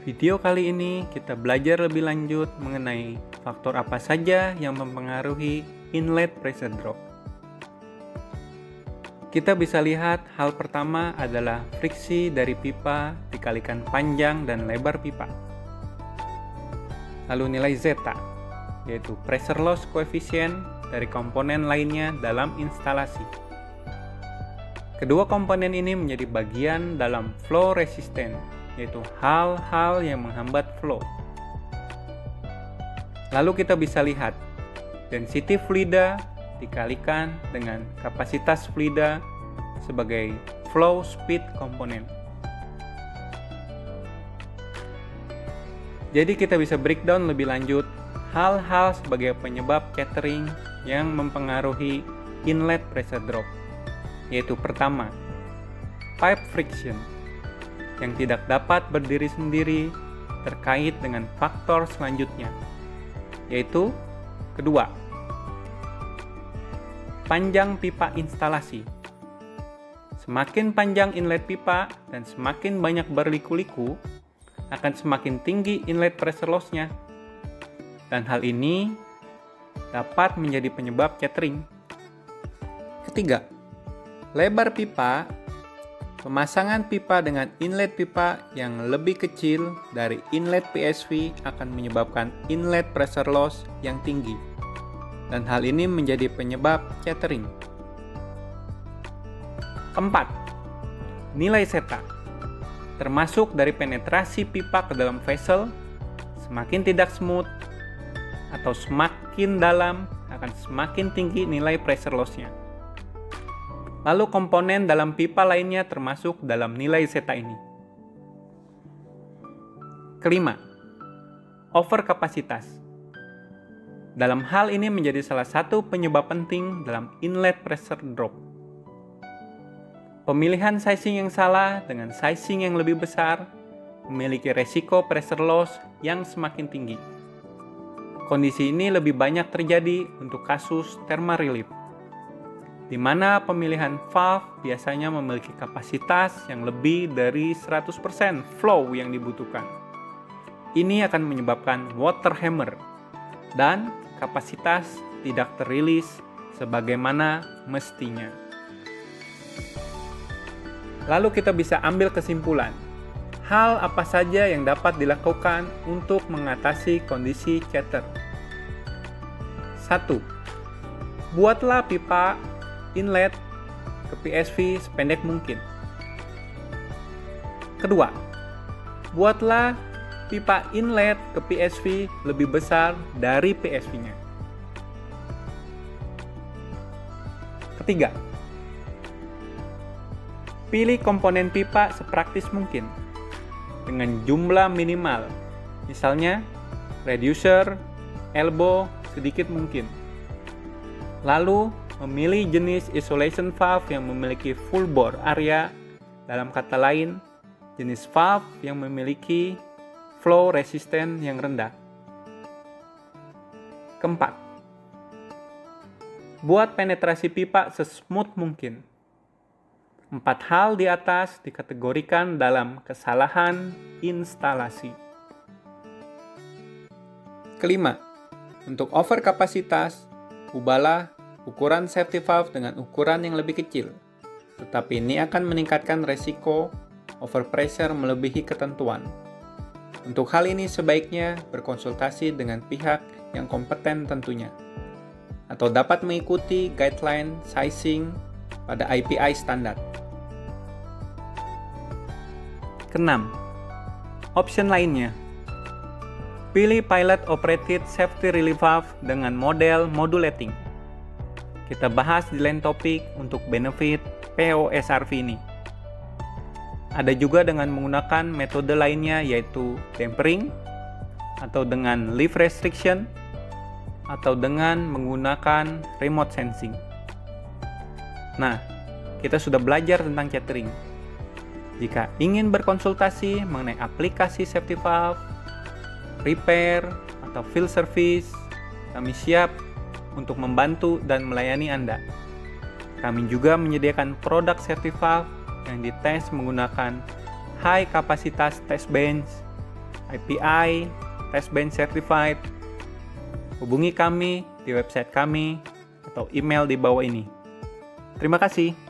Video kali ini kita belajar lebih lanjut mengenai faktor apa saja yang mempengaruhi inlet pressure drop. Kita bisa lihat hal pertama adalah friksi dari pipa dikalikan panjang dan lebar pipa. Lalu nilai zeta, yaitu pressure loss coefficient dari komponen lainnya dalam instalasi. Kedua komponen ini menjadi bagian dalam flow resistant, yaitu hal-hal yang menghambat flow. Lalu kita bisa lihat density fluida dikalikan dengan kapasitas fluida sebagai flow speed komponen. Jadi kita bisa breakdown lebih lanjut hal-hal sebagai penyebab catering yang mempengaruhi inlet pressure drop, yaitu pertama, pipe friction yang tidak dapat berdiri sendiri terkait dengan faktor selanjutnya, yaitu kedua, panjang pipa instalasi. Semakin panjang inlet pipa dan semakin banyak berliku-liku, akan semakin tinggi inlet pressure loss-nya. Dan hal ini dapat menjadi penyebab catering. Ketiga, lebar pipa. Pemasangan pipa dengan inlet pipa yang lebih kecil dari inlet PSV akan menyebabkan inlet pressure loss yang tinggi. Dan hal ini menjadi penyebab catering. Keempat, nilai zeta. Termasuk dari penetrasi pipa ke dalam vessel, semakin tidak smooth atau semakin dalam akan semakin tinggi nilai pressure loss-nya. Lalu komponen dalam pipa lainnya termasuk dalam nilai zeta ini. Kelima, overkapasitas. Dalam hal ini menjadi salah satu penyebab penting dalam inlet pressure drop. Pemilihan sizing yang salah dengan sizing yang lebih besar memiliki resiko pressure loss yang semakin tinggi. Kondisi ini lebih banyak terjadi untuk kasus thermal relief, di mana pemilihan valve biasanya memiliki kapasitas yang lebih dari 100% flow yang dibutuhkan. Ini akan menyebabkan water hammer dan kapasitas tidak terilis sebagaimana mestinya. Lalu kita bisa ambil kesimpulan, hal apa saja yang dapat dilakukan untuk mengatasi kondisi chatter. 1. Buatlah pipa inlet ke PSV sependek mungkin. Kedua, buatlah pipa inlet ke PSV lebih besar dari PSV-nya. Ketiga, pilih komponen pipa sepraktis mungkin dengan jumlah minimal, misalnya reducer, elbow sedikit mungkin. Lalu memilih jenis isolation valve yang memiliki full bore area, dalam kata lain, jenis valve yang memiliki flow resistant yang rendah. Keempat, buat penetrasi pipa sesmooth mungkin. 4 hal di atas dikategorikan dalam kesalahan instalasi. Kelima, untuk overkapasitas, ubahlah ukuran safety valve dengan ukuran yang lebih kecil, tetapi ini akan meningkatkan resiko overpressure melebihi ketentuan. Untuk hal ini sebaiknya berkonsultasi dengan pihak yang kompeten tentunya, atau dapat mengikuti guideline sizing pada IPI standar. Keenam, option lainnya. Pilih pilot operated safety relief valve dengan model modulating. Kita bahas di lain topik untuk benefit POSRV ini. Ada juga dengan menggunakan metode lainnya, yaitu dampering, atau dengan lift restriction, atau dengan menggunakan remote sensing. Nah, kita sudah belajar tentang catering. Jika ingin berkonsultasi mengenai aplikasi safety valve, repair, atau field service, kami siap untuk membantu dan melayani Anda. Kami juga menyediakan produk safety valve yang dites menggunakan high kapasitas test bench IPI, Test Bench Certified, hubungi kami di website kami atau email di bawah ini. Terima kasih.